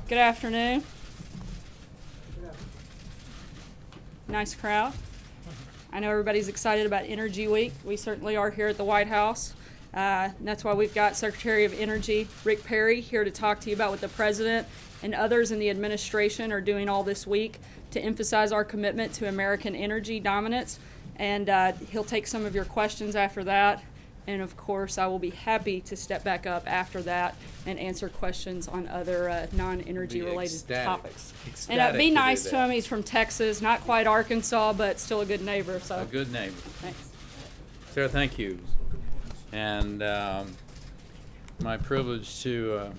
Good afternoon. Nice crowd. I know everybody's excited about Energy Week. We certainly are here at the White House. And that's why we've got Secretary of Energy Rick Perry here to talk to you about what the President and others in the administration are doing all this week to emphasize our commitment to American energy dominance. And he'll take some of your questions after that. And of course, I will be happy to step back up after that and answer questions on other non-energy related topics. And be nice to him. He's from Texas, not quite Arkansas, but still a good neighbor. So a good neighbor. Thanks. Sarah, thank you. And my privilege to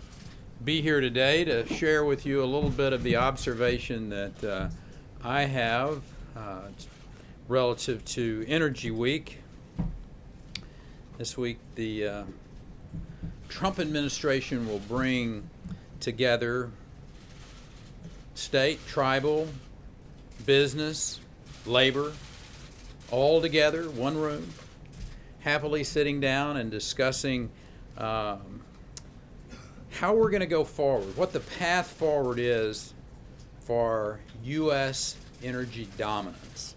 be here today to share with you a little bit of the observation that I have relative to Energy Week. This week, the Trump administration will bring together state, tribal, business, labor, all together, one room, happily sitting down and discussing how we're going to go forward, what the path forward is for U.S. energy dominance.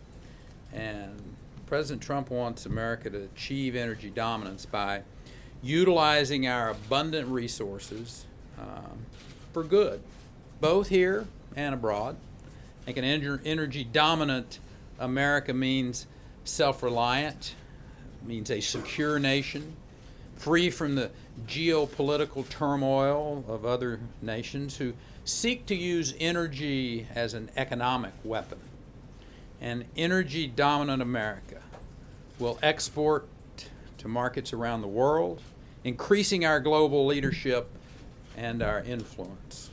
And President Trump wants America to achieve energy dominance by utilizing our abundant resources for good, both here and abroad. I think an energy dominant America means self-reliant, means a secure nation, free from the geopolitical turmoil of other nations who seek to use energy as an economic weapon. An energy dominant America will export to markets around the world, increasing our global leadership and our influence.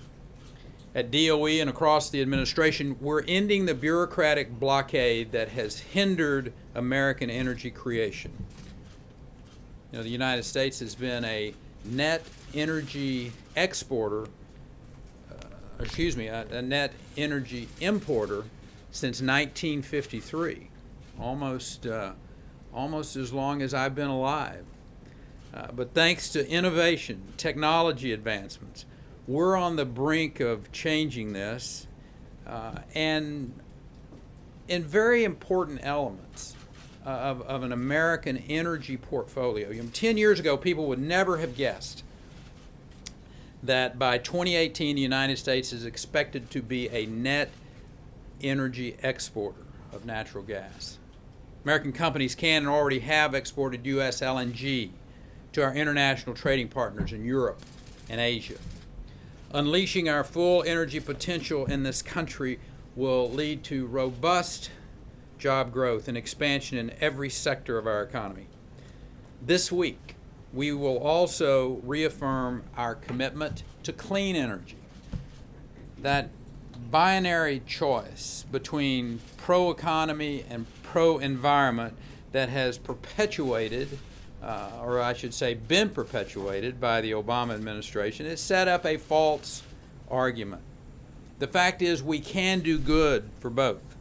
At DOE and across the administration, we're ending the bureaucratic blockade that has hindered American energy creation. You know, the United States has been a net energy exporter, a net energy importer since 1953, almost as long as I've been alive. But thanks to innovation, technology advancements, we're on the brink of changing this, and in very important elements of an American energy portfolio. 10 years ago, people would never have guessed that by 2018, the United States is expected to be a net energy exporter of natural gas. American companies can and already have exported U.S. LNG to our international trading partners in Europe and Asia. Unleashing our full energy potential in this country will lead to robust job growth and expansion in every sector of our economy. This week, we will also reaffirm our commitment to clean energy. That binary choice between pro-economy and pro-environment that has perpetuated, or I should say been perpetuated by the Obama administration, has set up a false argument. The fact is we can do good for both,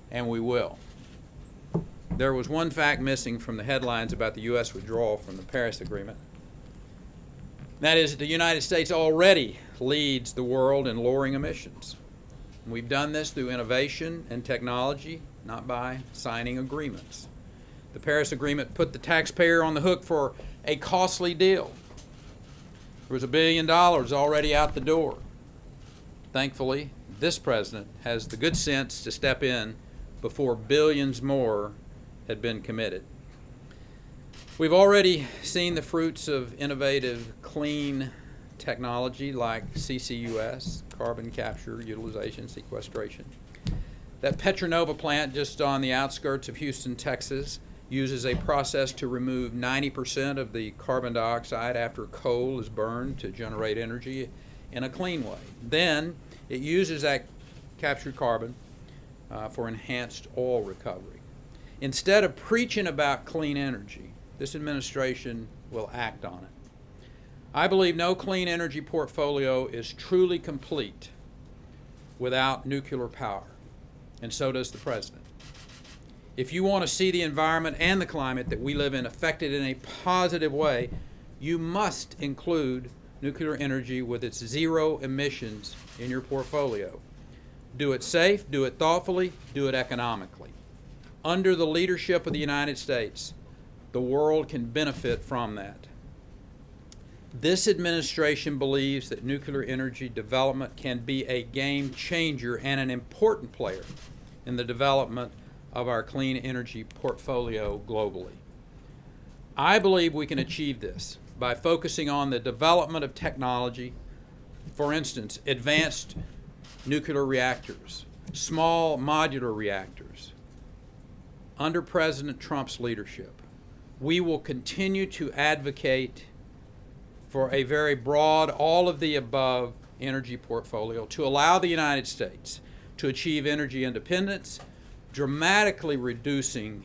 and we will. There was one fact missing from the headlines about the U.S. withdrawal from the Paris Agreement. That is that the United States already leads the world in lowering emissions. We've done this through innovation and technology, not by signing agreements. The Paris Agreement put the taxpayer on the hook for a costly deal. There was $1 billion already out the door. Thankfully, this president has the good sense to step in before billions more had been committed. We've already seen the fruits of innovative, clean technology like CCUS, carbon capture, utilization, sequestration. That Petronova plant just on the outskirts of Houston, Texas, uses a process to remove 90% of the carbon dioxide after coal is burned to generate energy in a clean way. Then it uses that captured carbon for enhanced oil recovery. Instead of preaching about clean energy, this administration will act on it. I believe no clean energy portfolio is truly complete without nuclear power, and so does the president. If you want to see the environment and the climate that we live in affected in a positive way, you must include nuclear energy with its zero emissions in your portfolio. Do it safe, do it thoughtfully, do it economically. Under the leadership of the United States, the world can benefit from that. This administration believes that nuclear energy development can be a game changer and an important player in the development of our clean energy portfolio globally. I believe we can achieve this by focusing on the development of technology, for instance, advanced nuclear reactors, small modular reactors. Under President Trump's leadership, we will continue to advocate for a very broad, all-of-the-above energy portfolio to allow the United States to achieve energy independence, dramatically reducing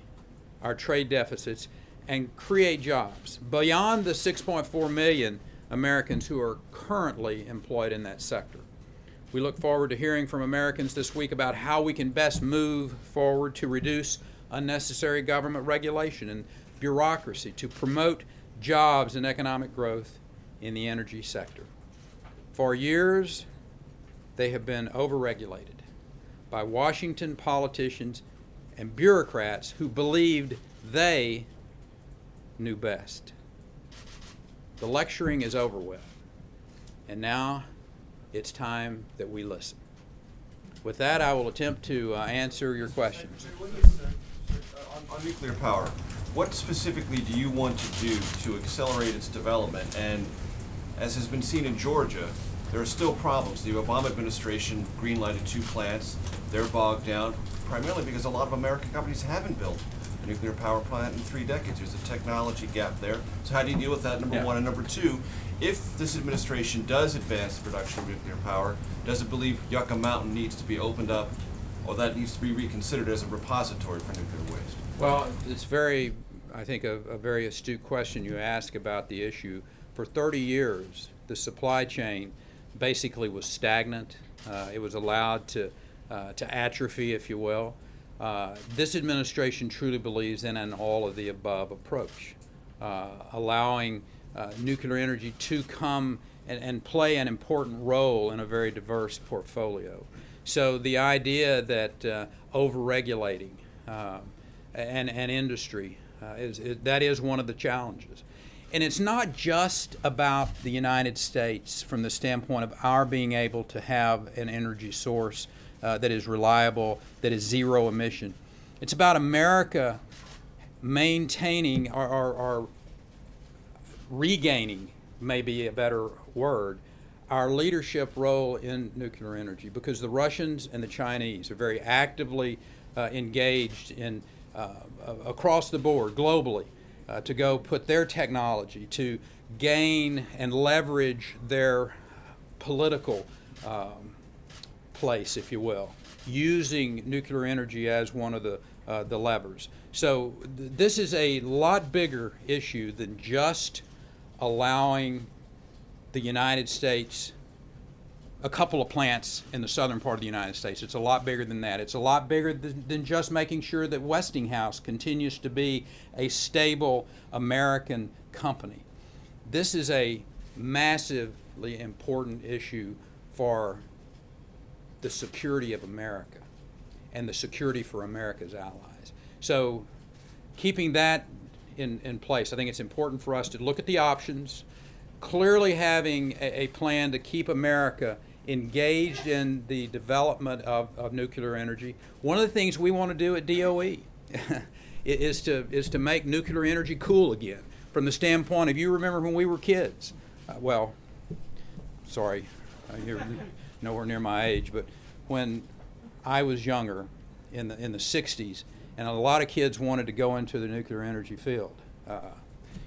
our trade deficits and create jobs beyond the 6.4 million Americans who are currently employed in that sector. We look forward to hearing from Americans this week about how we can best move forward to reduce unnecessary government regulation and bureaucracy to promote jobs and economic growth in the energy sector. For years, they have been overregulated by Washington politicians and bureaucrats who believed they knew best. The lecturing is over with, and now it's time that we listen. With that, I will attempt to answer your questions. On nuclear power, what specifically do you want to do to accelerate its development? And as has been seen in Georgia, there are still problems. The Obama administration green-lighted 2 plants. They're bogged down, primarily because a lot of American companies haven't built a nuclear power plant in 3 decades. There's a technology gap there. So how do you deal with that, number one? And number two, if this administration does advance the production of nuclear power, does it believe Yucca Mountain needs to be opened up, or that needs to be reconsidered as a repository for nuclear waste? Well, it's very, I think, a very astute question you ask about the issue. For 30 years, the supply chain basically was stagnant. It was allowed to atrophy, if you will. This administration truly believes in an all-of-the-above approach, allowing nuclear energy to come and play an important role in a very diverse portfolio. So the idea that over-regulating and industry, that is one of the challenges. And it's not just about the United States from the standpoint of our being able to have an energy source that is reliable, that is zero emission. It's about America maintaining or regaining, maybe a better word, our leadership role in nuclear energy, because the Russians and the Chinese are very actively engaged in across the board globally to go put their technology to gain and leverage their political place, if you will, using nuclear energy as one of the levers. So this is a lot bigger issue than just allowing the United States a couple of plants in the southern part of the United States. It's a lot bigger than that. It's a lot bigger than just making sure that Westinghouse continues to be a stable American company. This is a massively important issue for the security of America and the security for America's allies. So keeping that in place, I think it's important for us to look at the options, clearly having a plan to keep America engaged in the development of nuclear energy. One of the things we want to do at DOE is to make nuclear energy cool again, from the standpoint of, you remember when we were kids. Well, sorry, you're nowhere near my age, but when I was younger, in the 60s, and a lot of kids wanted to go into the nuclear energy field.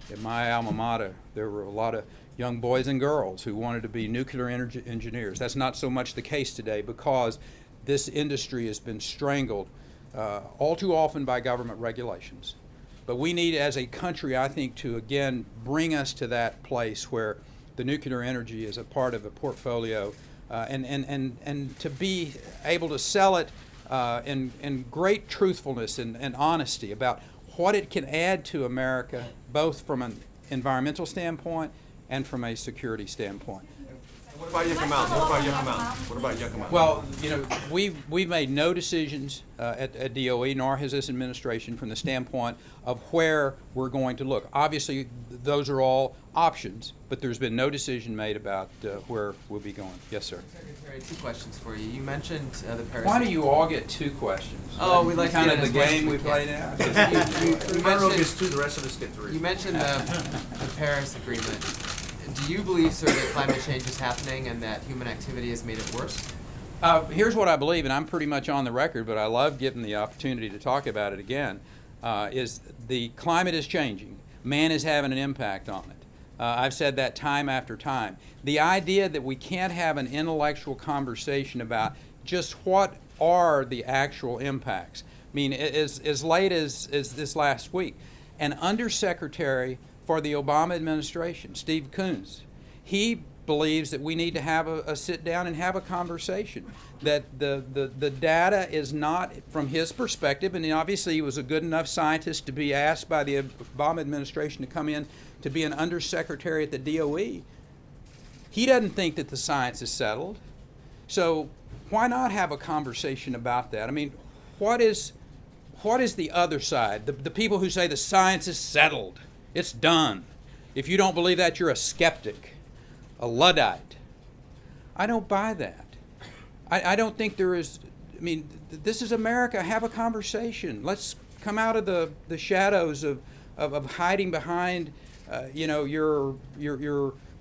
In my alma mater, there were a lot of young boys and girls who wanted to be nuclear energy engineers. That's not so much the case today, because this industry has been strangled all too often by government regulations. But we need, as a country, I think, to again bring us to that place where the nuclear energy is a part of a portfolio, and to be able to sell it in great truthfulness and honesty about what it can add to America, both from an environmental standpoint and from a security standpoint. What about Yucca Mountain? What about Yucca Mountain? What about Yucca Mountain? Well, you know, we've made no decisions at DOE, nor has this administration, from the standpoint of where we're going to look. Obviously, those are all options, but there's been no decision made about where we'll be going. Yes, sir. Secretary, two questions for you. You mentioned the Paris. Why do you all get two questions? Oh, we like to kind get of as the much game as we we play can. now. You mentioned, gets two, the rest of us get three. you mentioned the Paris Agreement. Do you believe, sir, that climate change is happening and that human activity has made it worse? Here's what I believe, and I'm pretty much on the record, but I love getting the opportunity to talk about it again, is the climate is changing. Man is having an impact on it. I've said that time after time. The idea that we can't have an intellectual conversation about just what are the actual impacts. I mean, as late as this last week, an undersecretary for the Obama administration, Steve Coons, he believes that we need to have a sit down and have a conversation. That the data is not, from his perspective, and obviously he was a good enough scientist to be asked by the Obama administration to come in to be an undersecretary at the DOE. He doesn't think that the science is settled. So why not have a conversation about that? I mean, what is the other side? The people who say the science is settled. It's done. If you don't believe that, you're a skeptic, a Luddite. I don't buy that. I don't think there is, I mean, this is America. Have a conversation. Let's come out of the shadows of hiding behind, your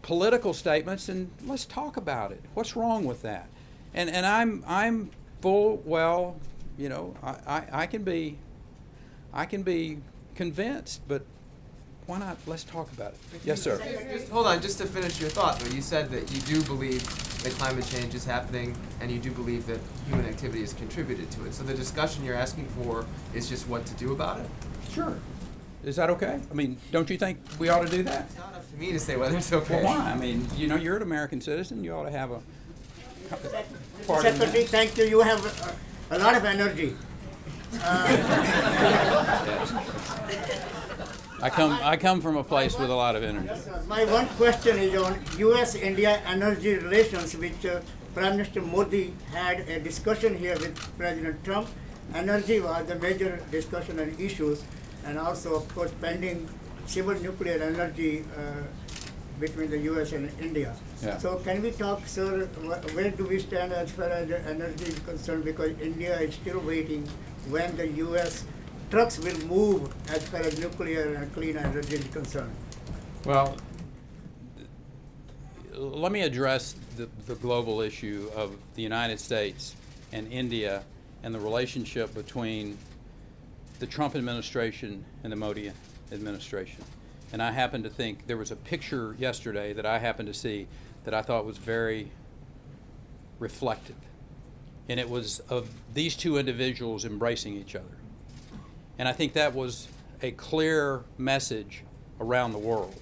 political statements, and let's talk about it. What's wrong with that? And I'm full, well, you know, I can be convinced, but why not? Let's talk about it. Yes, sir. Just hold on, just to finish your thought, though. You said that you do believe that climate change is happening, and you do believe that human activity has contributed to it. So the discussion you're asking for is just what to do about it? Sure. Is that okay? I mean, don't you think we ought to do that? It's not up to me to say whether it's okay. Well, why? I mean, you know, you're an American citizen. You ought to have a part in Secretary, that. thank you. You have a lot of energy. I come from a place with a lot of energy. My one question is on U.S.-India energy relations, which Prime Minister Modi had a discussion here with President Trump. Energy was the major discussion and issues, and also, of course, pending civil nuclear energy between the U.S. and India. Yeah. So can we talk, sir, where do we stand as far as energy is concerned? Because India is still waiting when the U.S. trucks will move as far as nuclear and clean energy is concerned. Well, let me address the global issue of the United States and India and the relationship between the Trump administration and the Modi administration. And I happen to think there was a picture yesterday that I happened to see that I thought was very reflective. And it was of these two individuals embracing each other. And I think that was a clear message around the world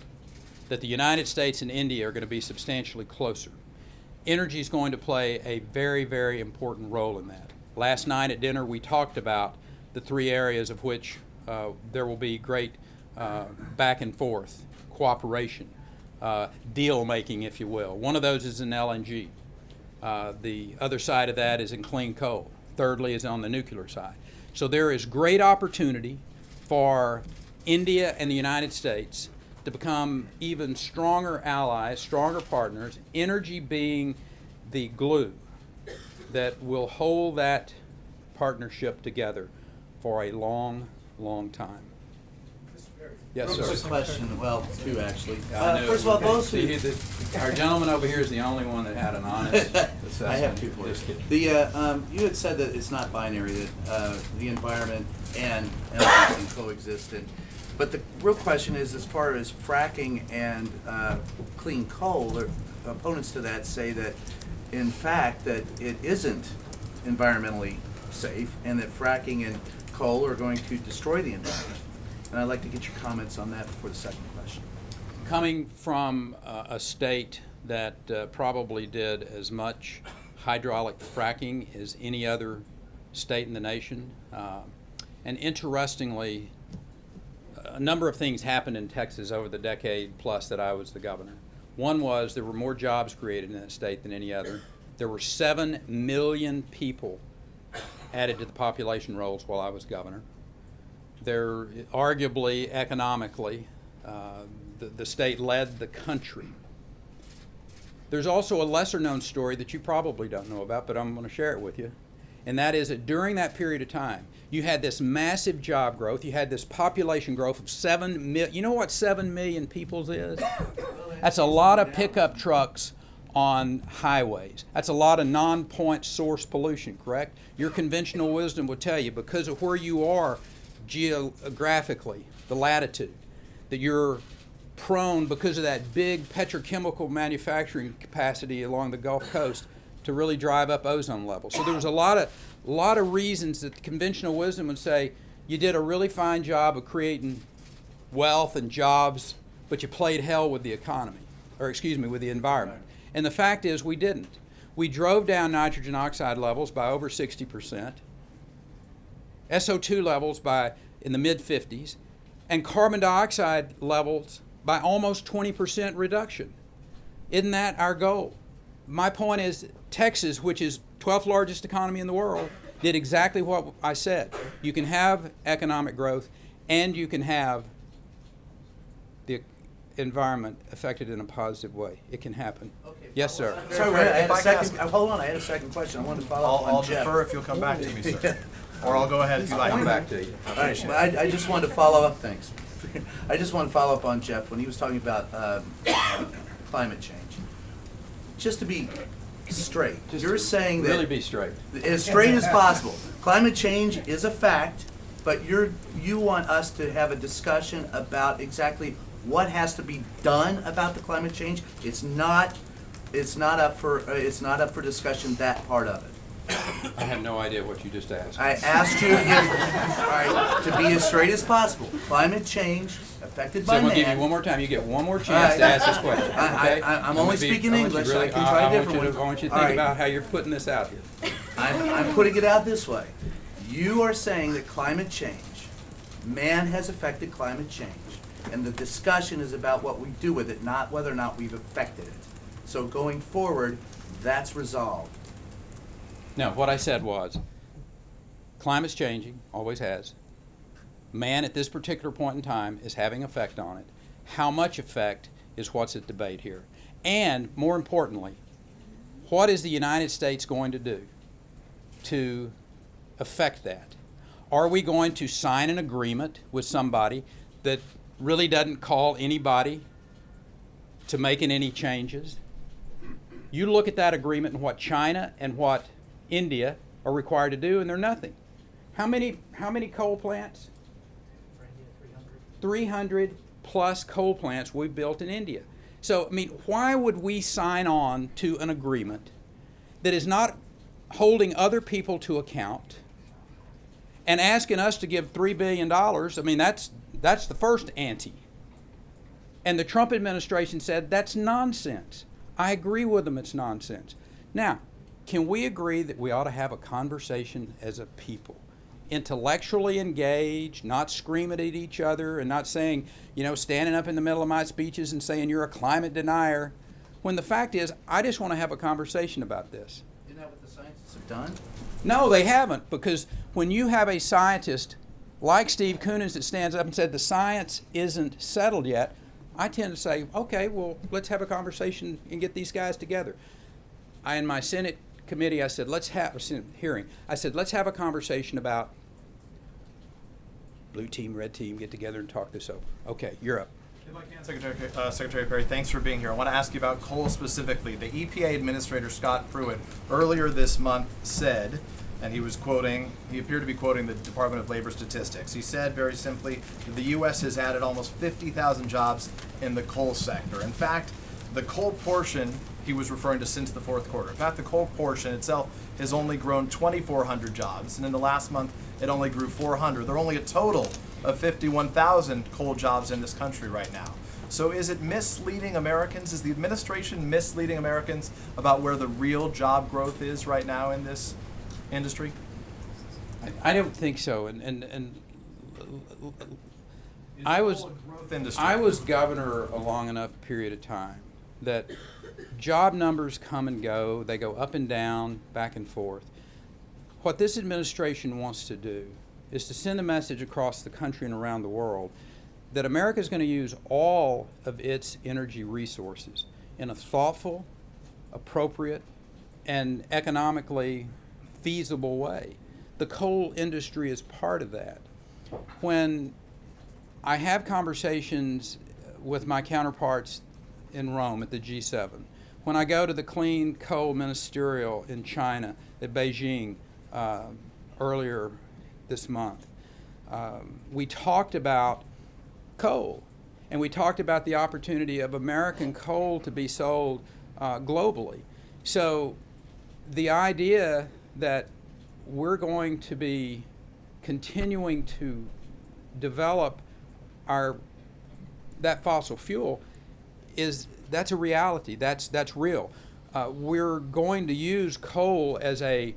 that the United States and India are going to be substantially closer. Energy is going to play a very, very important role in that. Last night at dinner, we talked about the three areas of which there will be great back and forth, cooperation, deal making, if you will. One of those is in LNG. The other side of that is in clean coal. Thirdly is on the nuclear side. So there is great opportunity for India and the United States to become even stronger allies, stronger partners, energy being the glue that will hold that partnership together for a long, long time. Yes, sir. Quick question, well, two actually. I knew First it of all, would be. those who... See, our gentleman over here is the only one that had an honest assessment. I have two for you. Just kidding. You had said that it's not binary, that the environment and energy can coexist. But the real question is, as far as fracking and clean coal, there, opponents to that say that, in fact, that it isn't environmentally safe and that fracking and coal are going to destroy the environment. And I'd like to get your comments on that before the second question. Coming from a state that probably did as much hydraulic fracking as any other state in the nation, and interestingly, a number of things happened in Texas over the decade plus that I was the governor. One was there were more jobs created in that state than any other. There were 7 million people added to the population rolls while I was governor. There, arguably, economically, the state led the country. There's also a lesser-known story that you probably don't know about, but I'm going to share it with you. And that is that during that period of time, you had this massive job growth. You had this population growth of 7 million. You know what 7 million people is? That's a lot of pickup trucks on highways. That's a lot of non-point source pollution, correct? Your conventional wisdom would tell you, because of where you are geographically, the latitude, that you're prone, because of that big petrochemical manufacturing capacity along the Gulf Coast, to really drive up ozone levels. So there was a lot of reasons that the conventional wisdom would say you did a really fine job of creating wealth and jobs, but you played hell with the economy, or excuse me, with the environment. And the fact is we didn't. We drove down nitrogen oxide levels by over 60%, SO2 levels by in the mid-50s, and carbon dioxide levels by almost 20% reduction. Isn't that our goal? My point is Texas, which is 12th largest economy in the world, did exactly what I said. You can have economic growth and you can have the environment affected in a positive way. It can happen. Okay. Yes, sir. Sorry, Ray, I had a second. Hold on, I had a second question. I wanted to follow up on I'll Jeff. defer if you'll come back to me, sir. Or I'll go ahead if you like. Come back to you. All right, well, I just wanted to follow up. Thanks. I just wanted to follow up on Jeff when he was talking about climate change. Just to be straight, you're saying that Really be straight. as straight as possible. Climate change is a fact, but you want us to have a discussion about exactly what has to be done about the climate change. It's not up for discussion, that part of it. I have no idea what you just asked. I asked you if, all right, to be as straight as possible. Climate change affected So by I'm going to give you man. one more time. You get one more chance to ask this question. Okay? I'm only speaking English. I can try a different one. I want you to All think right. about how you're putting this out here. I'm putting it out this way. You are saying that climate change, man has affected climate change, and the discussion is about what we do with it, not whether or not we've affected it. So going forward, that's resolved. No, what I said was, climate's changing, always has. Man at this particular point in time is having effect on it. How much effect is what's at debate here. And more importantly, what is the United States going to do to affect that? Are we going to sign an agreement with somebody that really doesn't call anybody to making any changes? You look at that agreement and what China and what India are required to do, and they're nothing. How many coal plants? 300 plus coal plants we've built in India. So, I mean, why would we sign on to an agreement that is not holding other people to account and asking us to give $3 billion? I mean, that's the first ante. And the Trump administration said that's nonsense. I agree with them, it's nonsense. Now, can we agree that we ought to have a conversation as a people? Intellectually engaged, not screaming at each other and not saying, standing up in the middle of my speeches and saying you're a climate denier, when the fact is, I just want to have a conversation about this. Isn't that what the scientists have done? No, they haven't, because when you have a scientist like Steve Koonens that stands up and said the science isn't settled yet, I tend to say, okay, well, let's have a conversation and get these guys together. In my Senate committee, I said, let's have a conversation about blue team, red team, get together and talk this over. Okay, you're up. If I can, Secretary Perry, thanks for being here. I want to ask you about coal specifically. The EPA Administrator Scott Pruitt earlier this month said, and he appeared to be quoting the Department of Labor statistics. He said very simply that the U.S. has added almost 50,000 jobs in the coal sector. In fact, the coal portion he was referring to since the fourth quarter. In fact, the coal portion itself has only grown 2,400 jobs, and in the last month, it only grew 400. There are only a total of 51,000 coal jobs in this country right now. So is it misleading Americans? Is the administration misleading Americans about where the real job growth is right now in this industry? I don't think so. And Is I was coal a growth industry? I was governor a long enough period of time that job numbers come and go, they go up and down, back and forth. What this administration wants to do is to send a message across the country and around the world that America is going to use all of its energy resources in a thoughtful, appropriate, and economically feasible way. The coal industry is part of that. When I have conversations with my counterparts in Rome at the G7, when I go to the Clean Coal Ministerial in China at Beijing earlier this month, we talked about coal, and we talked about the opportunity of American coal to be sold globally. So the idea that we're going to be continuing to develop that fossil fuel that's a reality. That's real. We're going to use coal as a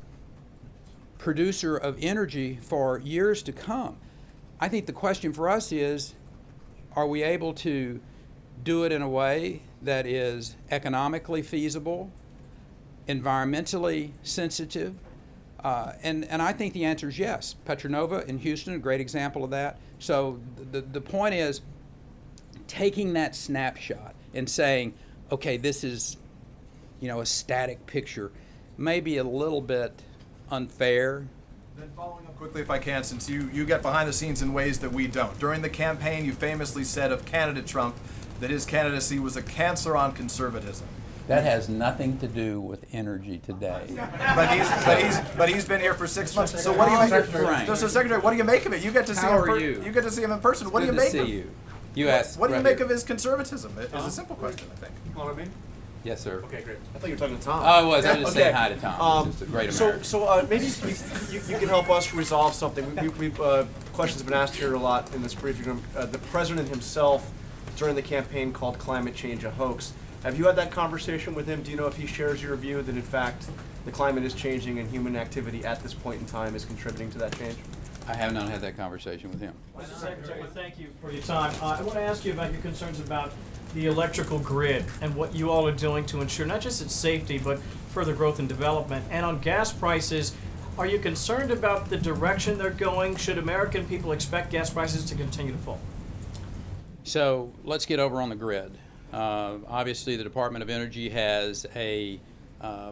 producer of energy for years to come. I think the question for us is, are we able to do it in a way that is economically feasible, environmentally sensitive? And I think the answer is yes. Petronova in Houston, a great example of that. So the point is taking that snapshot and saying, okay, this is, a static picture, maybe a little bit unfair. Then following up quickly, if I can, since you get behind the scenes in ways that we don't. During the campaign, you famously said of candidate Trump that his candidacy was a cancer on conservatism. That has nothing to do with energy today. But he's been here for 6 months. So what do you make of it? So Secretary, what do you make of it? You get to see How him. are you? You get to see him in person. What do you Good to make see of? you. You asked. What do you right make here. of his conservatism? It's a simple question, I think. You calling me? Yes, sir. Okay, great. I thought you were talking to Tom. Oh, I was. I was just saying Okay. hi to Tom. He's just a great American. So maybe you can help us resolve something. We've questions have been asked here a lot in this briefing room. The president himself, during the campaign, called climate change a hoax. Have you had that conversation with him? Do you know if he shares your view that in fact the climate is changing and human activity at this point in time is contributing to that change? I have not had that conversation with him. Mr. Secretary, thank you for your time. I want to ask you about your concerns about the electrical grid and what you all are doing to ensure not just its safety, but further growth and development. And on gas prices, are you concerned about the direction they're going? Should American people expect gas prices to continue to fall? So let's get over on the grid. Obviously, the Department of Energy has a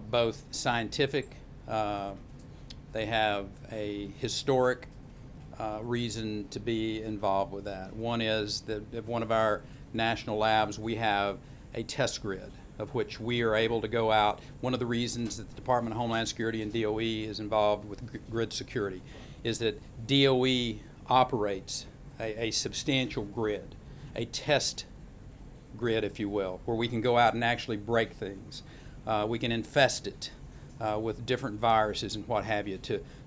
both scientific, they have a historic reason to be involved with that. One is that at one of our national labs, we have a test grid of which we are able to go out. One of the reasons that the Department of Homeland Security and DOE is involved with grid security is that DOE operates a substantial grid, a test grid, if you will, where we can go out and actually break things. We can infest it with different viruses and what have you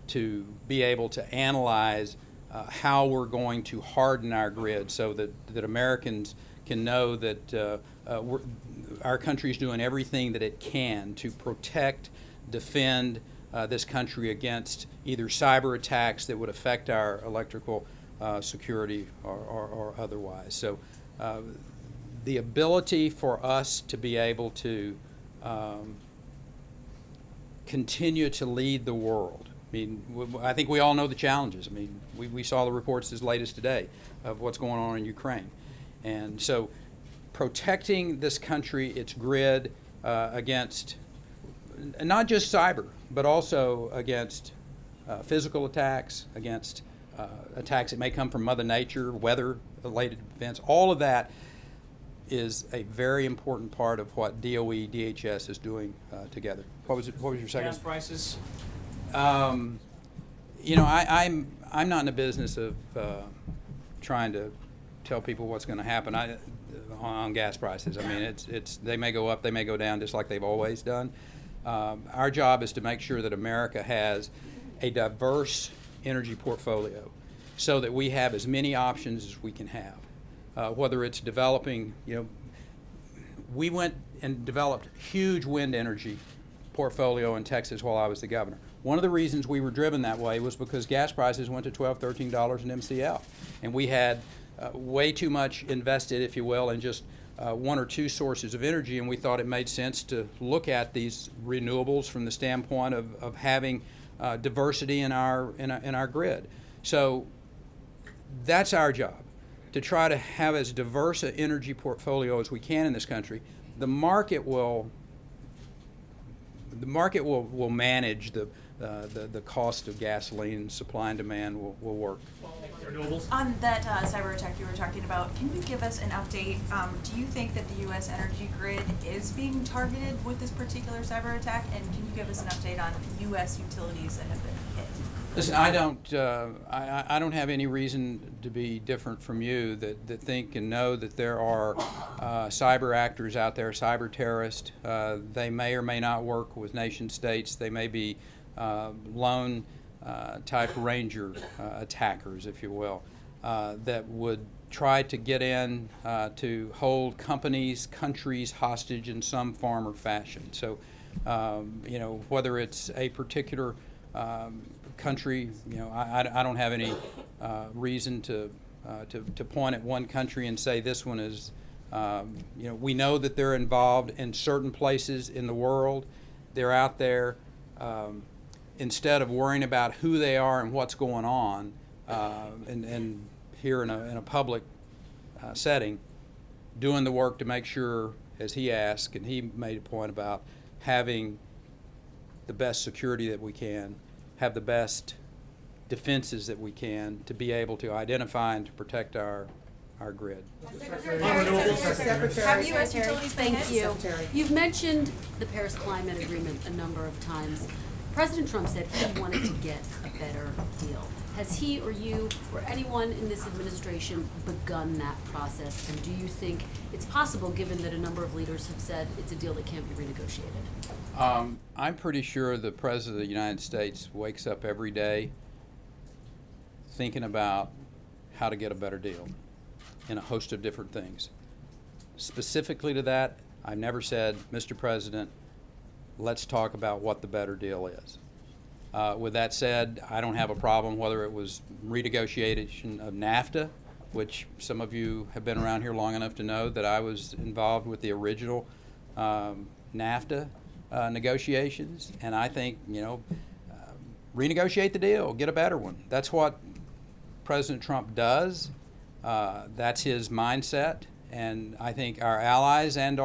to be able to analyze how we're going to harden our grid so that Americans can know that our country is doing everything that it can to protect, defend this country against either cyber attacks that would affect our electrical security or otherwise. So the ability for us to be able to continue to lead the world. I mean, I think we all know the challenges. I mean, we saw the reports as late as today of what's going on in Ukraine. And so protecting this country, its grid, against not just cyber, but also against physical attacks, against attacks that may come from Mother Nature, weather-related events, all of that is a very important part of what DOE, DHS is doing together. What was your second? Gas prices? I'm not in the business of trying to tell people what's going to happen on gas prices. I mean, it's they may go up, they may go down, just like they've always done. Our job is to make sure that America has a diverse energy portfolio, so that we have as many options as we can have. Whether it's developing, we went and developed huge wind energy portfolio in Texas while I was the governor. One of the reasons we were driven that way was because gas prices went to $12, $13 an MCL, and we had way too much invested, if you will, in just one or two sources of energy, and we thought it made sense to look at these renewables from the standpoint of having diversity in our grid. So that's our job, to try to have as diverse an energy portfolio as we can in this country. The market will manage the cost of gasoline. Supply and demand will work. On that cyber attack you were talking about, can you give us an update? Do you think that the U.S. energy grid is being targeted with this particular cyber attack? And can you give us an update on U.S. utilities that have been hit? Listen, I don't have any reason to be different from you that think and know that there are cyber actors out there, cyber terrorists. They may or may not work with nation states. They may be lone type ranger attackers, if you will, that would try to get in to hold companies, countries hostage in some form or fashion. So, whether it's a particular country, I don't have any reason to point at one country and say this one is, we know that they're involved in certain places in the world. They're out there. Instead of worrying about who they are and what's going on, and here in a public setting, doing the work to make sure, as he asked, and he made a point about having the best security that we can, have the best defenses that we can to be able to identify and to protect our grid. Have U.S. utilities been hit? Thank you. You've mentioned the Paris Climate Agreement a number of times. President Trump said he wanted to get a better deal. Has he or you or anyone in this administration begun that process? And do you think it's possible, given that a number of leaders have said it's a deal that can't be renegotiated? I'm pretty sure the President of the United States wakes up every day thinking about how to get a better deal in a host of different things. Specifically to that, I've never said, Mr. President, let's talk about what the better deal is. With that said, I don't have a problem whether it was renegotiation of NAFTA, which some of you have been around here long enough to know that I was involved with the original NAFTA negotiations, and I think, renegotiate the deal, get a better one. That's what President Trump does. That's his mindset, and I think our allies and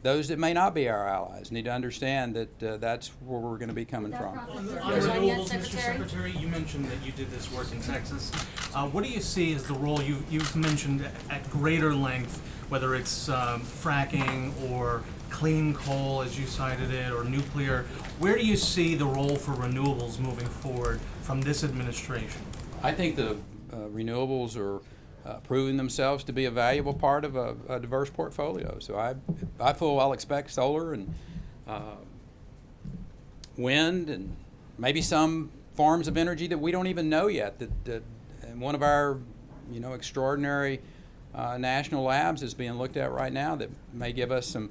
those that may not be our allies need to understand that that's where we're going to be coming from. On Renewables, Mr. Secretary, you mentioned that you did this work in Texas. What do you see as the role you've mentioned at greater length, whether it's fracking or clean coal, as you cited it, or nuclear? Where do you see the role for renewables moving forward from this administration? I think the renewables are proving themselves to be a valuable part of a diverse portfolio. So I full well expect solar and wind and maybe some forms of energy that we don't even know yet. That and one of our extraordinary national labs is being looked at right now that may give us some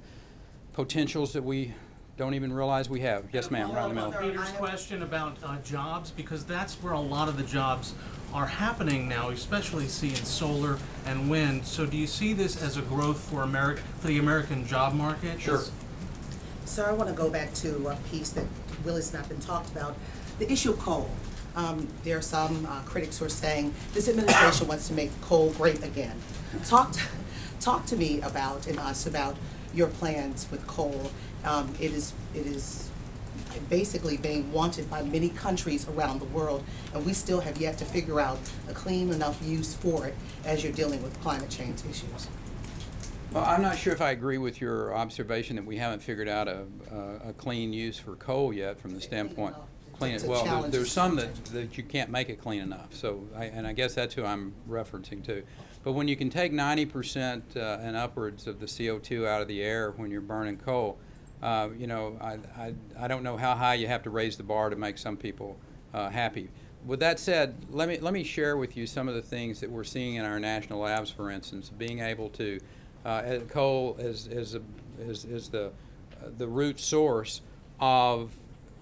potentials that we don't even realize we have. Yes, ma'am, right in the middle. Peter's question about jobs, because that's where a lot of the jobs are happening now, especially seeing solar and wind. So do you see this as a growth for the American job market? Sure. Sir, I want to go back to a piece that really has not been talked about, the issue of coal. There are some critics who are saying this administration wants to make coal great again. Talk to me about and us about your plans with coal. It is basically being wanted by many countries around the world, and we still have yet to figure out a clean enough use for it as you're dealing with climate change issues. Well, I'm not sure if I agree with your observation that we haven't figured out a clean use for coal yet from the standpoint. Clean it. Well, there's some that you can't make it clean enough. So, I guess that's who I'm referencing to. But when you can take 90% and upwards of the CO2 out of the air when you're burning coal, I don't know how high you have to raise the bar to make some people happy. With that said, let me share with you some of the things that we're seeing in our national labs. For instance, being able to coal is the root source of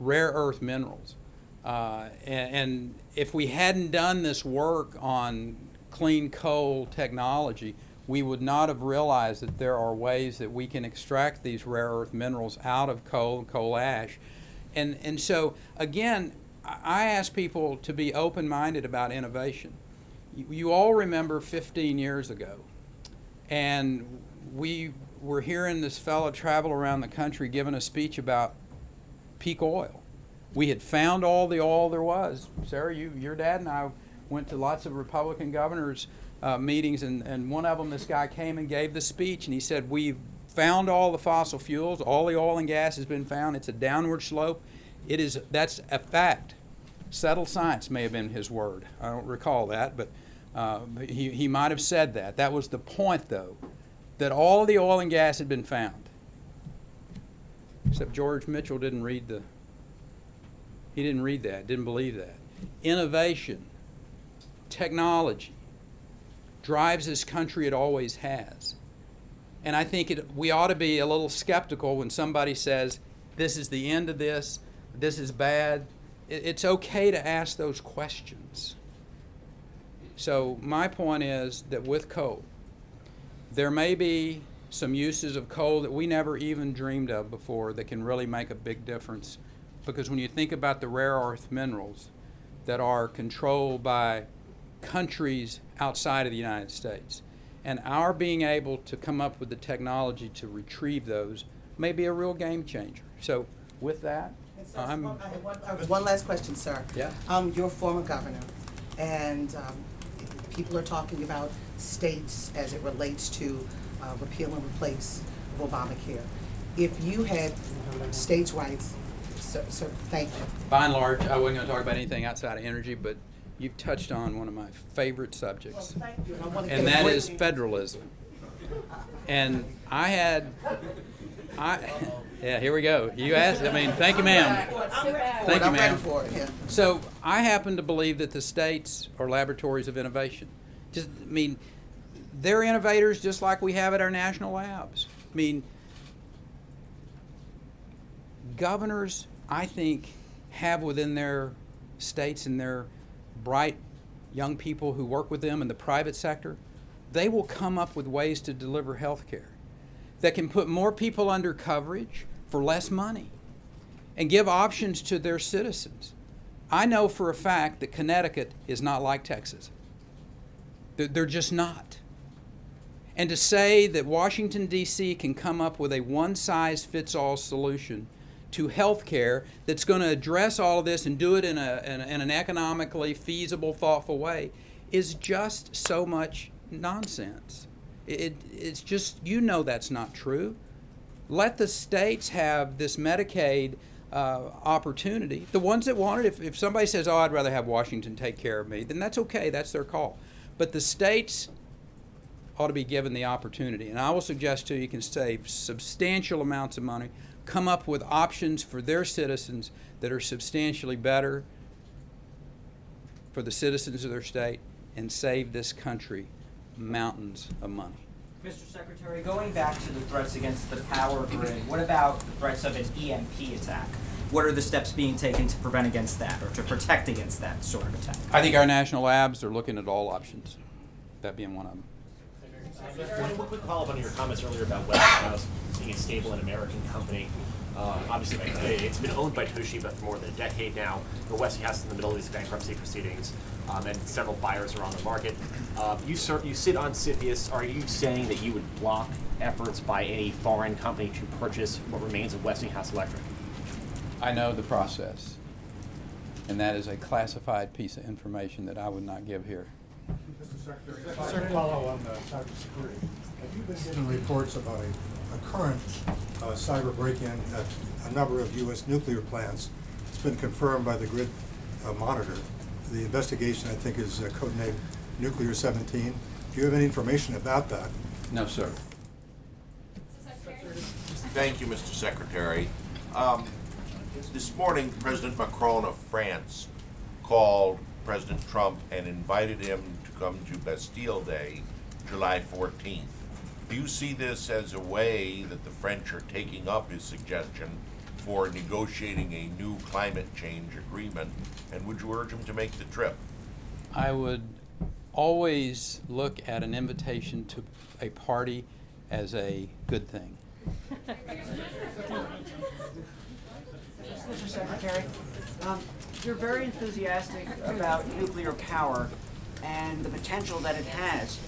rare earth minerals, and if we hadn't done this work on clean coal technology, we would not have realized that there are ways that we can extract these rare earth minerals out of coal and coal ash. And so, again, I ask people to be open-minded about innovation. You all remember 15 years ago, and we were hearing this fellow travel around the country giving a speech about peak oil. We had found all the oil there was. Sarah, your dad and I went to lots of Republican governors' meetings, and one of them, this guy came and gave the speech, and he said, we've found all the fossil fuels, all the oil and gas has been found, it's a downward slope. That's a fact. Settled science may have been his word. I don't recall that, but he might have said that. That was the point, though, that all the oil and gas had been found. Except George Mitchell didn't read that, didn't believe that. Innovation, technology, drives this country, it always has. And I think we ought to be a little skeptical when somebody says, this is the end of this is bad. It's okay to ask those questions. So my point is that with coal, there may be some uses of coal that we never even dreamed of before that can really make a big difference. Because when you think about the rare earth minerals that are controlled by countries outside of the United States, and our being able to come up with the technology to retrieve those may be a real game changer. So with that, I have one last question, sir. Yeah. You're a former governor, and people are talking about states as it relates to repeal and replace of Obamacare. If you had states' rights, sir, thank you. By and large, I wasn't going to talk about anything outside of energy, but you've touched on one of my favorite subjects, Well, thank you. and that is federalism. And yeah, here we go. You asked, thank you, ma'am. Thank you, I'm ready ma'am. for it, yeah. So I happen to believe that the states are laboratories of innovation. They're innovators just like we have at our national labs. Governors, I think, have within their states and their bright young people who work with them in the private sector, they will come up with ways to deliver health care that can put more people under coverage for less money and give options to their citizens. I know for a fact that Connecticut is not like Texas. They're just not. And to say that Washington, D.C. can come up with a one-size-fits-all solution to health care that's going to address all of this and do it in an economically feasible, thoughtful way is just so much nonsense. It's just, that's not true. Let the states have this Medicaid opportunity. The ones that want it, if somebody says, I'd rather have Washington take care of me, then that's okay, that's their call. But the states ought to be given the opportunity. And I will suggest to you, you can save substantial amounts of money, come up with options for their citizens that are substantially better for the citizens of their state, and save this country mountains of money. Mr. Secretary, going back to the threats against the power grid, what about the threats of an EMP attack? What are the steps being taken to prevent against that, or to protect against that sort of attack? I think our national labs are looking at all options, that being one of them. One quick follow-up on your comments earlier about Westinghouse being a stable and American company. Obviously, it's been owned by Toshiba for more than a decade now. But Westinghouse is in the middle of these bankruptcy proceedings, and several buyers are on the market. You sit on CFIUS. Are you saying that you would block efforts by any foreign company to purchase what remains of Westinghouse Electric? I know the process, and that is a classified piece of information that I would not give here. Mr. Secretary, sir, follow on cybersecurity. Have you been getting reports about a current cyber break-in at a number of U.S. nuclear plants? It's been confirmed by the Grid Monitor. The investigation, I think, is codenamed Nuclear 17. Do you have any information about that? No, sir. Thank you, Mr. Secretary. This morning, President Macron of France called President Trump and invited him to come to Bastille Day, July 14th. Do you see this as a way that the French are taking up his suggestion for negotiating a new climate change agreement, and would you urge him to make the trip? I would always look at an invitation to a party as a good thing. Mr. Secretary, you're very enthusiastic about nuclear power and the potential that it has.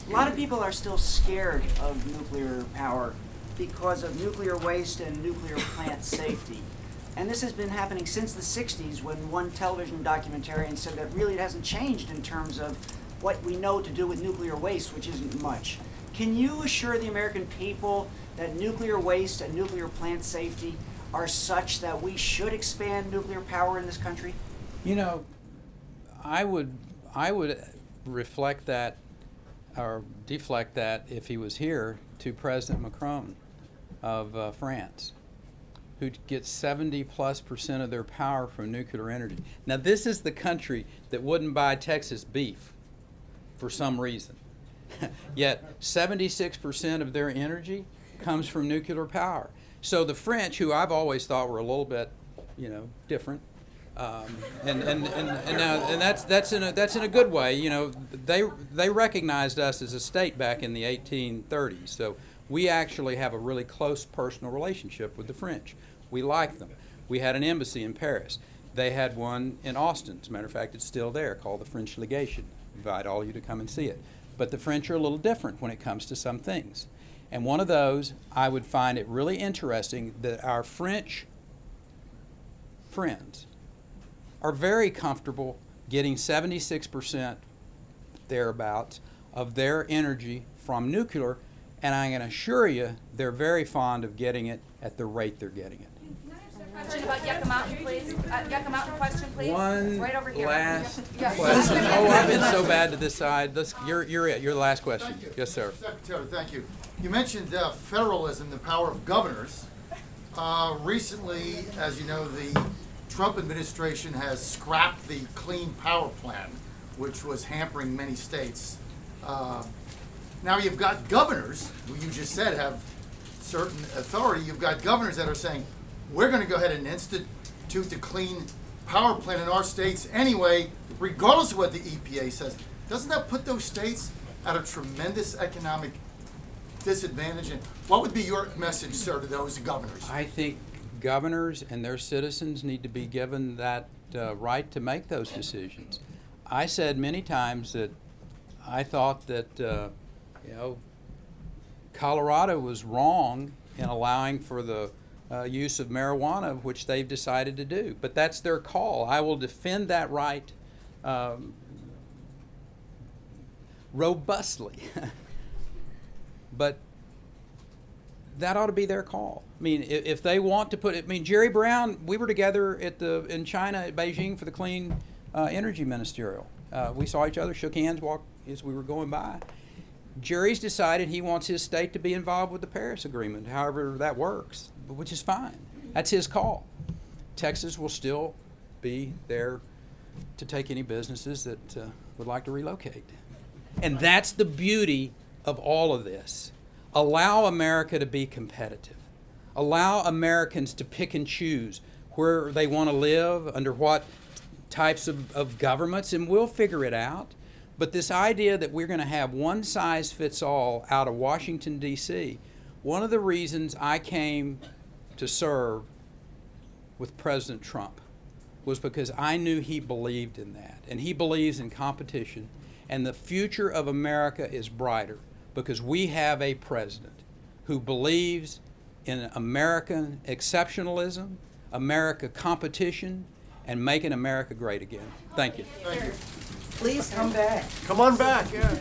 A lot of people are still scared of nuclear power because of nuclear waste and nuclear plant safety. And this has been happening since the 60s, when one television documentarian said that really it hasn't changed in terms of what we know to do with nuclear waste, which isn't much. Can you assure the American people that nuclear waste and nuclear plant safety are such that we should expand nuclear power in this country? You know, I would reflect that or deflect that, if he was here, to President Macron of France, who gets 70+% of their power from nuclear energy. Now, this is the country that wouldn't buy Texas beef for some reason. Yet 76% of their energy comes from nuclear power. So the French, who I've always thought were a little bit, different, and that's in a good way. They recognized us as a state back in the 1830s. So we actually have a really close personal relationship with the French. We like them. We had an embassy in Paris. They had one in Austin. As a matter of fact, it's still there, called the French Legation. I invite all you to come and see it. But the French are a little different when it comes to some things. And one of those, I would find it really interesting that our French friends are very comfortable getting 76% thereabouts of their energy from nuclear, and I can assure you they're very fond of getting it at the rate they're getting it. Question about Yucca Mountain, please. Yucca Mountain question, please. One right over here. last Yeah. question. Oh, I've been so bad to this side. You're it. You're the last question. Thank you. Yes, sir. Secretary, thank you. You mentioned federalism, the power of governors. Recently, as you know, the Trump administration has scrapped the Clean Power Plan, which was hampering many states. Now you've got governors, who you just said have certain authority. You've got governors that are saying, we're going to go ahead and institute the Clean Power Plan in our states anyway, regardless of what the EPA says. Doesn't that put those states at a tremendous economic disadvantage? And what would be your message, sir, to those governors? I think governors and their citizens need to be given that right to make those decisions. I said many times that I thought that Colorado was wrong in allowing for the use of marijuana, which they've decided to do. But that's their call. I will defend that right robustly. But that ought to be their call. I mean, if they want to put it, Jerry Brown, we were together in China at Beijing for the Clean Energy Ministerial. We saw each other, shook hands, walked as we were going by. Jerry's decided he wants his state to be involved with the Paris Agreement, however that works, which is fine. That's his call. Texas will still be there to take any businesses that would like to relocate. And that's the beauty of all of this. Allow America to be competitive. Allow Americans to pick and choose where they want to live, under what types of governments, and we'll figure it out. But this idea that we're going to have one size fits all out of Washington, D.C., one of the reasons I came to serve with President Trump was because I knew he believed in that. And he believes in competition. And the future of America is brighter because we have a president who believes in American exceptionalism, America competition, and making America great again. Thank you. Thank you. Please come back. Come on back, yeah.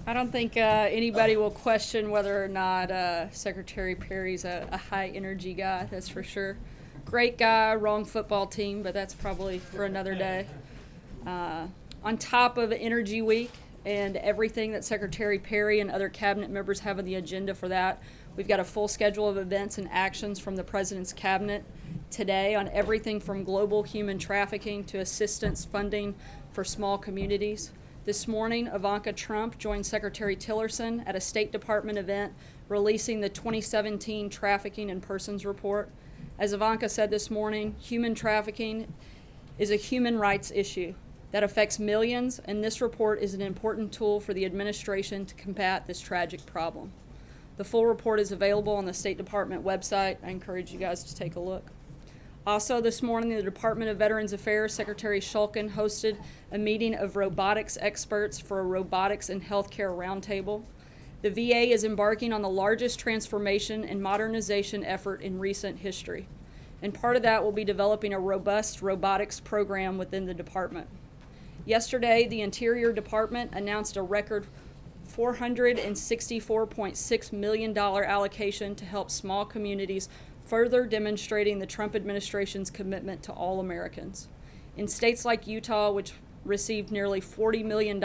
I don't think anybody will question whether or not Secretary Perry's a high energy guy, that's for sure. Great guy, wrong football team, but that's probably for another day. On top of Energy Week and everything that Secretary Perry and other cabinet members have on the agenda for that, we've got a full schedule of events and actions from the President's cabinet today on everything from global human trafficking to assistance funding for small communities. This morning, Ivanka Trump joined Secretary Tillerson at a State Department event releasing the 2017 Trafficking in Persons Report. As Ivanka said this morning, human trafficking is a human rights issue. that affects millions, and this report is an important tool for the administration to combat this tragic problem. The full report is available on the State Department website. I encourage you guys to take a look. Also this morning, the Department of Veterans Affairs Secretary Shulkin hosted a meeting of robotics experts for a robotics and healthcare roundtable. The VA is embarking on the largest transformation and modernization effort in recent history, and part of that will be developing a robust robotics program within the department. Yesterday, the Interior Department announced a record $464.6 million allocation to help small communities, further demonstrating the Trump administration's commitment to all Americans. In states like Utah, which received nearly $40 million,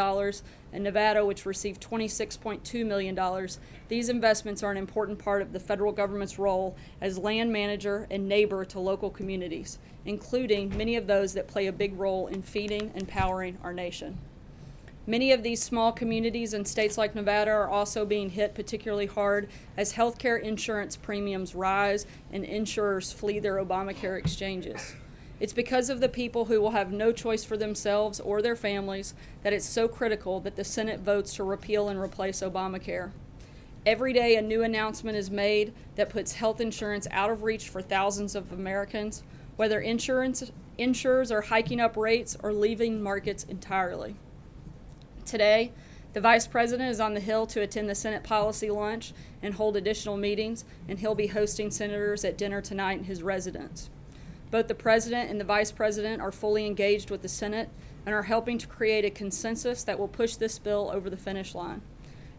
and Nevada, which received $26.2 million, these investments are an important part of the federal government's role as land manager and neighbor to local communities, including many of those that play a big role in feeding and powering our nation. Many of these small communities in states like Nevada are also being hit particularly hard as healthcare insurance premiums rise and insurers flee their Obamacare exchanges. It's because of the people who will have no choice for themselves or their families that it's so critical that the Senate votes to repeal and replace Obamacare. Every day a new announcement is made that puts health insurance out of reach for thousands of Americans, whether insurers are hiking up rates or leaving markets entirely. Today, the Vice President is on the Hill to attend the Senate policy lunch and hold additional meetings, and he'll be hosting senators at dinner tonight in his residence. Both the President and the Vice President are fully engaged with the Senate and are helping to create a consensus that will push this bill over the finish line.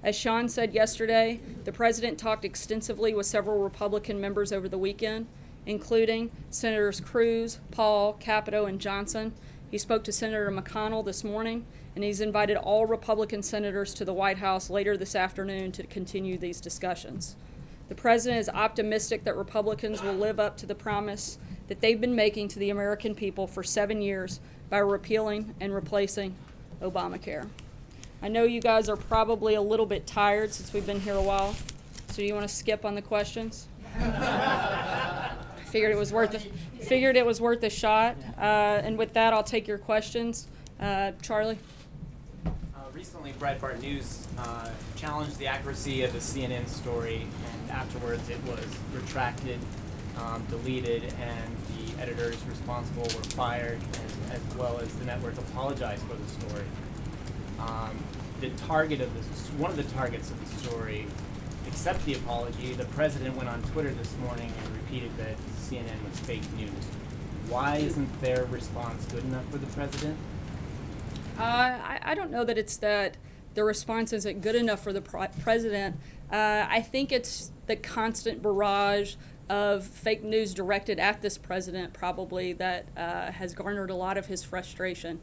As Sean said yesterday, the President talked extensively with several Republican members over the weekend, including Senators Cruz, Paul, Capito, and Johnson. He spoke to Senator McConnell this morning, and he's invited all Republican senators to the White House later this afternoon to continue these discussions. The President is optimistic that Republicans will live up to the promise that they've been making to the American people for 7 years by repealing and replacing Obamacare. I know you guys are probably a little bit tired since we've been here a while, so you want to skip on the questions? Figured it was worth a shot. And with that, I'll take your questions. Charlie? Recently, Breitbart News challenged the accuracy of the CNN story, and afterwards it was retracted, deleted, and the editors responsible were fired, as well as the network apologized for the story. One of the targets of the story accepted the apology. The President went on Twitter this morning and repeated that CNN was fake news. Why isn't their response good enough for the President? I don't know that it's that the response isn't good enough for the President. I think it's the constant barrage of fake news directed at this President probably that has garnered a lot of his frustration.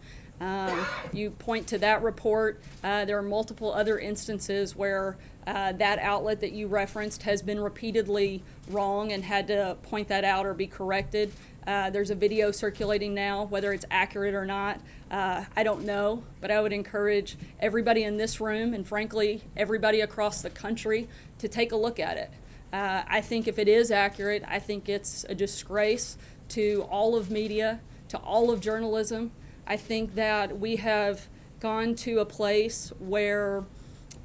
You point to that report. There are multiple other instances where that outlet that you referenced has been repeatedly wrong and had to point that out or be corrected. There's a video circulating now, whether it's accurate or not. I don't know, but I would encourage everybody in this room and frankly everybody across the country to take a look at it. I think if it is accurate, I think it's a disgrace to all of media, to all of journalism. I think that we have gone to a place where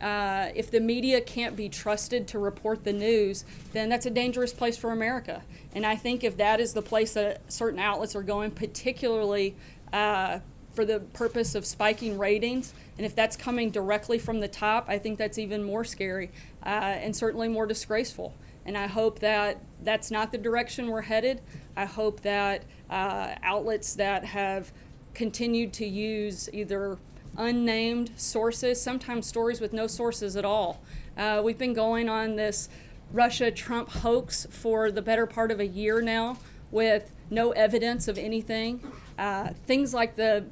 if the media can't be trusted to report the news, then that's a dangerous place for America. And I think if that is the place that certain outlets are going, particularly for the purpose of spiking ratings, and if that's coming directly from the top, I think that's even more scary and certainly more disgraceful. And I hope that that's not the direction we're headed. I hope that outlets that have continued to use either unnamed sources, sometimes stories with no sources at all. We've been going on this Russia-Trump hoax for the better part of a year now with no evidence of anything. Things like the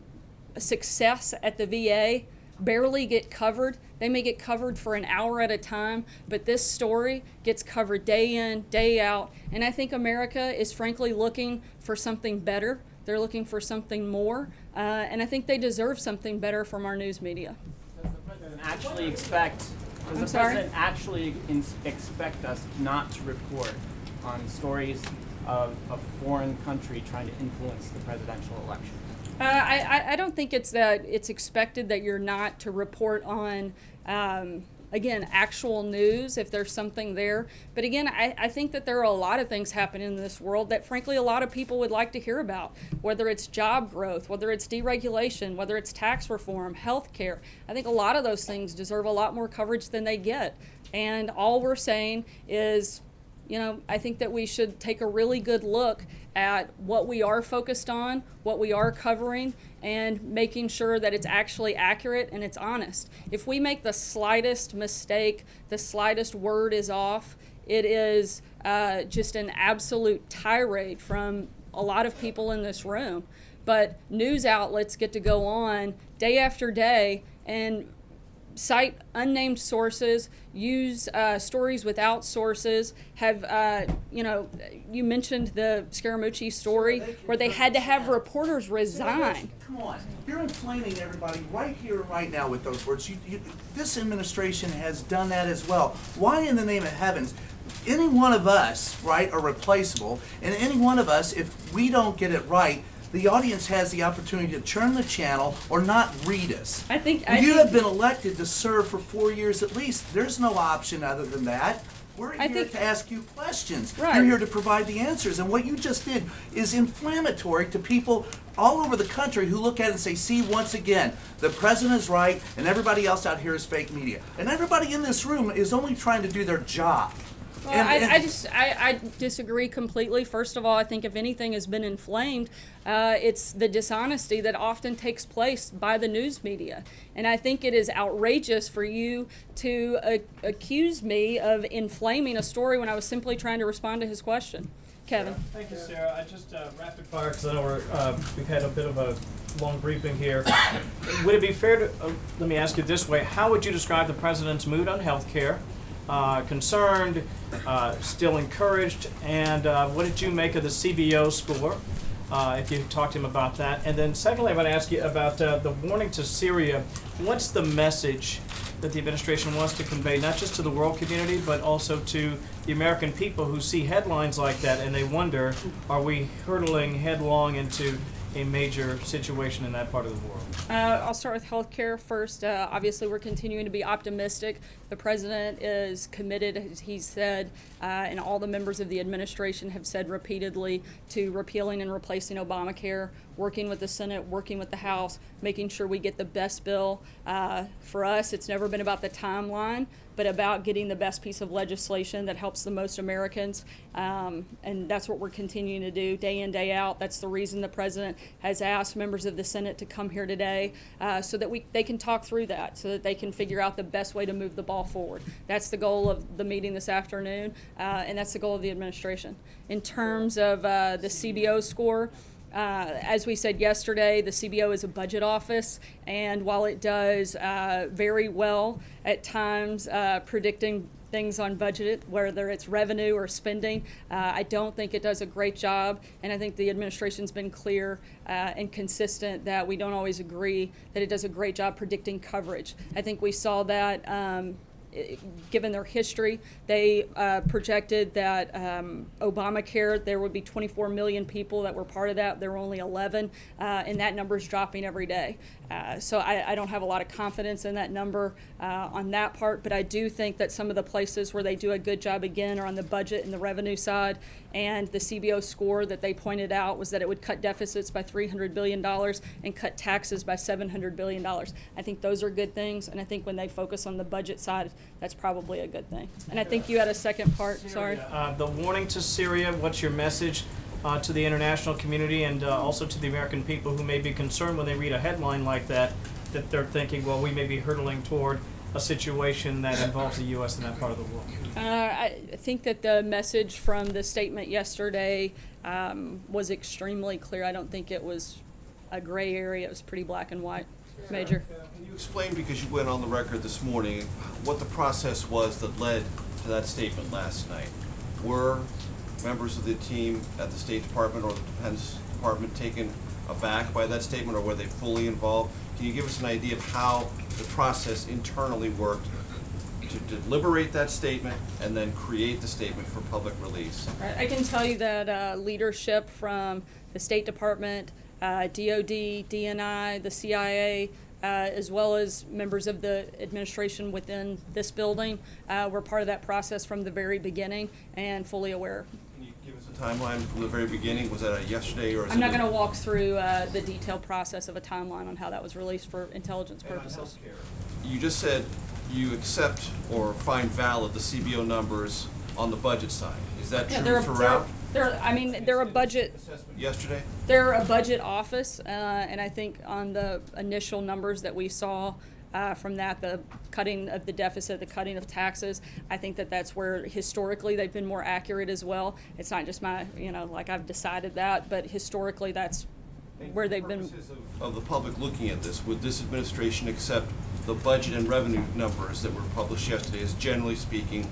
success at the VA barely get covered. They may get covered for an hour at a time, but this story gets covered day in, day out. And I think America is frankly looking for something better. They're looking for something more, and I think they deserve something better from our news media. Does the President actually expect us not to report on stories of a foreign country trying to influence the presidential election? I don't think it's that it's expected that you're not to report on, again, actual news if there's something there. But again, I think that there are a lot of things happening in this world that frankly a lot of people would like to hear about, whether it's job growth, whether it's deregulation, whether it's tax reform, health care. I think a lot of those things deserve a lot more coverage than they get. And all we're saying is, you know, I think that we should take a really good look at what we are focused on, what we are covering, and making sure that it's actually accurate and it's honest. If we make the slightest mistake, the slightest word is off, it is just an absolute tirade from a lot of people in this room. But news outlets get to go on day after day and cite unnamed sources, use stories without sources, have, you mentioned the Scaramucci story where they had to have reporters resign. Come on, you're inflaming everybody right here, right now with those words. This administration has done that as well. Why in the name of heavens? Any one of us, right, are replaceable, and any one of us, if we don't get it right, the audience has the opportunity to turn the channel or not read us. You have been elected to serve for 4 years at least. There's no option other than that. We're here to ask you questions. Right. You're here to provide the answers. And what you just did is inflammatory to people all over the country who look at it and say, see, once again, the president is right and everybody else out here is fake media. And everybody in this room is only trying to do their job. Well, I disagree completely. First of all, I think if anything has been inflamed, it's the dishonesty that often takes place by the news media. And I think it is outrageous for you to accuse me of inflaming a story when I was simply trying to respond to his question. Kevin. Thank you, Sarah. I just rapid fire because I know we've had a bit of a long briefing here. Would it be fair to, let me ask you this way, how would you describe the president's mood on health care? Concerned, still encouraged, and what did you make of the CBO score, if you talked to him about that? And then secondly, I want to ask you about the warning to Syria. What's the message that the administration wants to convey, not just to the world community, but also to the American people who see headlines like that and they wonder, are we hurtling headlong into a major situation in that part of the world? I'll start with healthcare first. Obviously, we're continuing to be optimistic. The president is committed, as he said, and all the members of the administration have said repeatedly, to repealing and replacing Obamacare, working with the Senate, working with the House, making sure we get the best bill. For us, it's never been about the timeline, but about getting the best piece of legislation that helps the most Americans. And that's what we're continuing to do day in, day out. That's the reason the president has asked members of the Senate to come here today, so that they can talk through that, so that they can figure out the best way to move the ball forward. That's the goal of the meeting this afternoon, and that's the goal of the administration. In terms of the CBO score, as we said yesterday, the CBO is a budget office, and while it does very well at times predicting things on budget, whether it's revenue or spending, I don't think it does a great job, and I think the administration's been clear and consistent that we don't always agree that it does a great job predicting coverage. I think we saw that given their history. They projected that Obamacare, there would be 24 million people that were part of that. There were only 11, and that number is dropping every day. So I don't have a lot of confidence in that number on that part, but I do think that some of the places where they do a good job, again, are on the budget and the revenue side. And the CBO score that they pointed out was that it would cut deficits by $300 billion and cut taxes by $700 billion. I think those are good things, and I think when they focus on the budget side, that's probably a good thing. And I think you had a second part, sorry. The warning to Syria, what's your message to the international community and also to the American people who may be concerned when they read a headline like that they're thinking, well, we may be hurtling toward a situation that involves the U.S. in that part of the world? I think that the message from the statement yesterday was extremely clear. I don't think it was a gray area. It was pretty black and white. Major. Can you explain, because you went on the record this morning, what the process was that led to that statement last night? Were members of the team at the State Department or the Defense Department taken aback by that statement, or were they fully involved? Can you give us an idea of how the process internally worked to deliberate that statement and then create the statement for public release? I can tell you that leadership from the State Department, DOD, DNI, the CIA, as well as members of the administration within this building. We're part of that process from the very beginning and fully aware. Can you give us a timeline from the very beginning? Was that a yesterday or? I'm not going to walk through the detailed process of a timeline on how that was released for intelligence purposes. You just said you accept or find valid the CBO numbers on the budget side. Is that true throughout? They're a budget. Yesterday? They're a budget office, and I think on the initial numbers that we saw from that, the cutting of the deficit, the cutting of taxes, I think that that's where historically they've been more accurate as well. It's not just my, like I've decided that, but historically that's where they've been. Of the public looking at this, would this administration accept the budget and revenue numbers that were published yesterday as generally speaking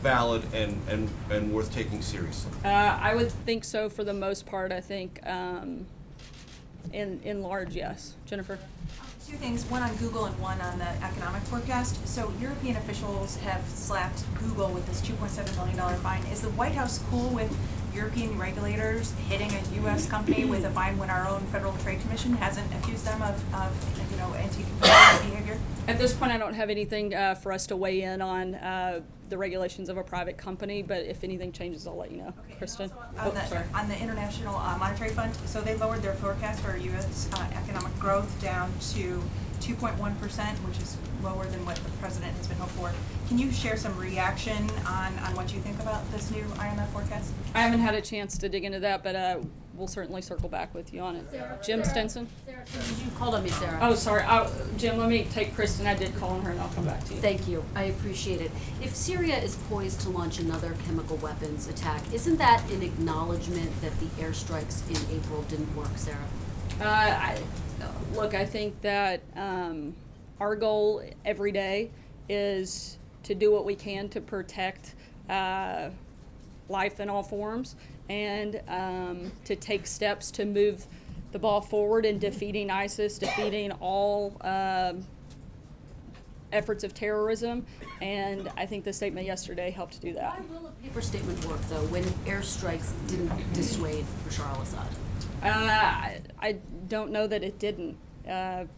valid and worth taking seriously? I would think so for the most part. I think in large, yes. Jennifer? Two things, one on Google and one on the economic forecast. So European officials have slapped Google with this $2.7 million fine. Is the White House cool with European regulators hitting a U.S. company with a fine when our own Federal Trade Commission hasn't accused them of anti-competitive behavior? At this point, I don't have anything for us to weigh in on the regulations of a private company, but if anything changes, I'll let you know. Okay, Kristen? On the International Monetary Fund, so they lowered their forecast for U.S. Economic growth down to 2.1%, which is lower than what the president has been hoped for. Can you share some reaction on what you think about this new IMF forecast? I haven't had a chance to dig into that, but we'll certainly circle back with you on it. Jim Stinson? Sarah, you called on me, Sarah. Oh, sorry. Jim, let me take Kristen. I did call on her, and I'll come back to you. Thank you. I appreciate it. If Syria is poised to launch another chemical weapons attack, isn't that an acknowledgement that the airstrikes in April didn't work, Sarah? Look, I think that our goal every day is to do what we can to protect life in all forms and to take steps to move the ball forward in defeating ISIS, defeating all efforts of terrorism, and I think the statement yesterday helped to do that. Why will a paper statement work, though, when airstrikes didn't dissuade Bashar al-Assad? I don't know that it didn't,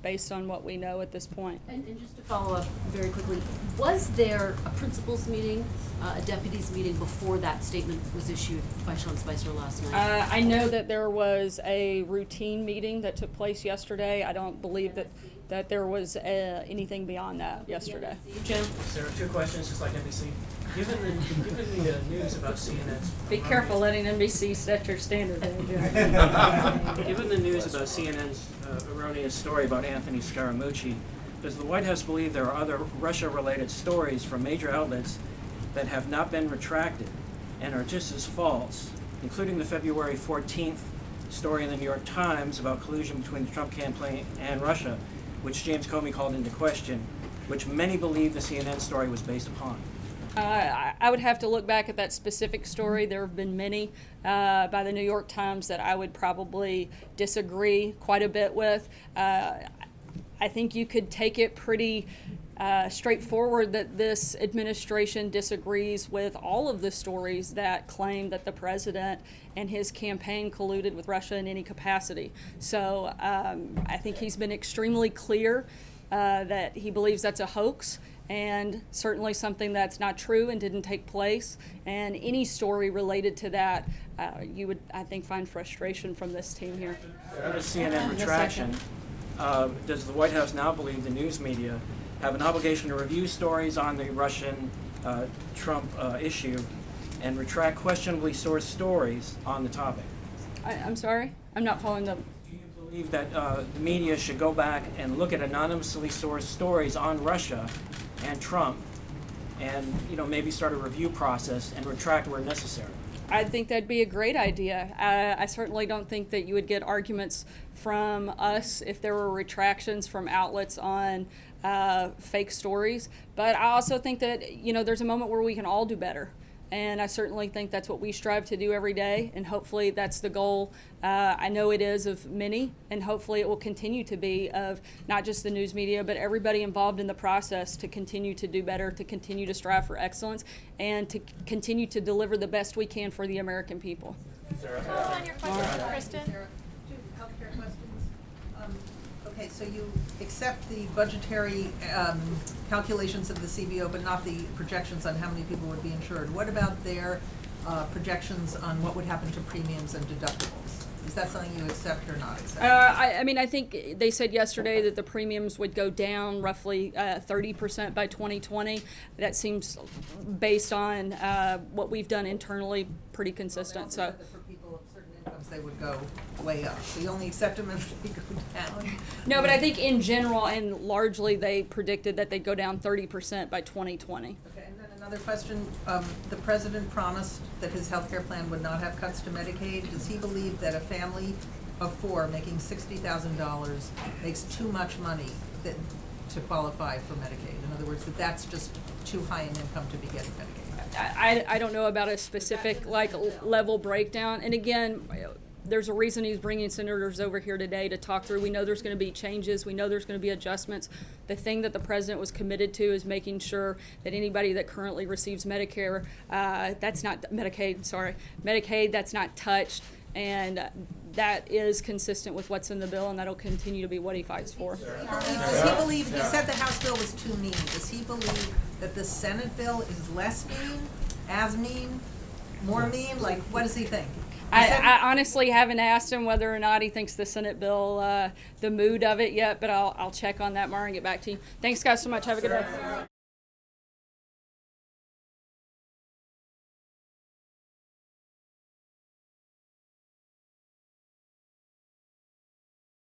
based on what we know at this point. And just to follow up very quickly, was there a principals meeting, a deputies meeting before that statement was issued by Sean Spicer last night? I know that there was a routine meeting that took place yesterday. I don't believe that there was anything beyond that yesterday. Jim? Sarah, two questions, just like NBC. Given the news about CNN's... Be careful letting NBC set your standard there, Jim. Given the news about CNN's erroneous story about Anthony Scaramucci, does the White House believe there are other Russia-related stories from major outlets that have not been retracted and are just as false, including the February 14th story in the New York Times about collusion between the Trump campaign and Russia, which James Comey called into question, which many believe the CNN story was based upon? I would have to look back at that specific story. There have been many by the New York Times that I would probably disagree quite a bit with. I think you could take it pretty straightforward that this administration disagrees with all of the stories that claim that the president and his campaign colluded with Russia in any capacity. So I think he's been extremely clear that he believes that's a hoax, and certainly something that's not true and didn't take place. And any story related to that, you would, I think, find frustration from this team here. The CNN retraction, does the White House now believe the news media have an obligation to review stories on the Russian Trump issue and retract questionably sourced stories on the topic? I'm sorry? I'm not following the... Do you believe that the media should go back and look at anonymously sourced stories on Russia and Trump and maybe start a review process and retract where necessary? I think that'd be a great idea. I certainly don't think that you would get arguments from us if there were retractions from outlets on fake stories. But I also think that, there's a moment where we can all do better. And I certainly think that's what we strive to do every day, and hopefully that's the goal. I know it is of many, and hopefully it will continue to be of not just the news media, but everybody involved in the process to continue to do better, to continue to strive for excellence, and to continue to deliver the best we can for the American people. On your question, Kristen. Healthcare question. Okay, so you accept the budgetary calculations of the CBO, but not the projections on how many people would be insured. What about their projections on what would happen to premiums and deductibles? Is that something you accept or not accept? I mean, I think they said yesterday that the premiums would go down roughly 30% by 2020. That seems, based on what we've done internally, pretty consistent. So. For people of certain incomes, they would go way up. So you only accept them if they go down. No, but I think in general and largely they predicted that they'd go down 30% by 2020. Okay, and then another question. The president promised that his health care plan would not have cuts to Medicaid. Does he believe that a family of four making $60,000 makes too much money to qualify for Medicaid? In other words, that that's just too high an income to be getting Medicaid? I don't know about a specific level breakdown. And again, there's a reason he's bringing senators over here today to talk through. We know there's going to be changes. We know there's going to be adjustments. The thing that the president was committed to is making sure that anybody that currently receives Medicare, that's not Medicaid, that's not touched. And that is consistent with what's in the bill, and that'll continue to be what he fights for. Does he believe, he said the House bill was too mean. Does he believe that the Senate bill is less mean, as mean, more mean? Like, what does he think? I honestly haven't asked him whether or not he thinks the Senate bill, the mood of it yet, but I'll check on that tomorrow and get back to you. Thanks, guys, so much. Have a good day.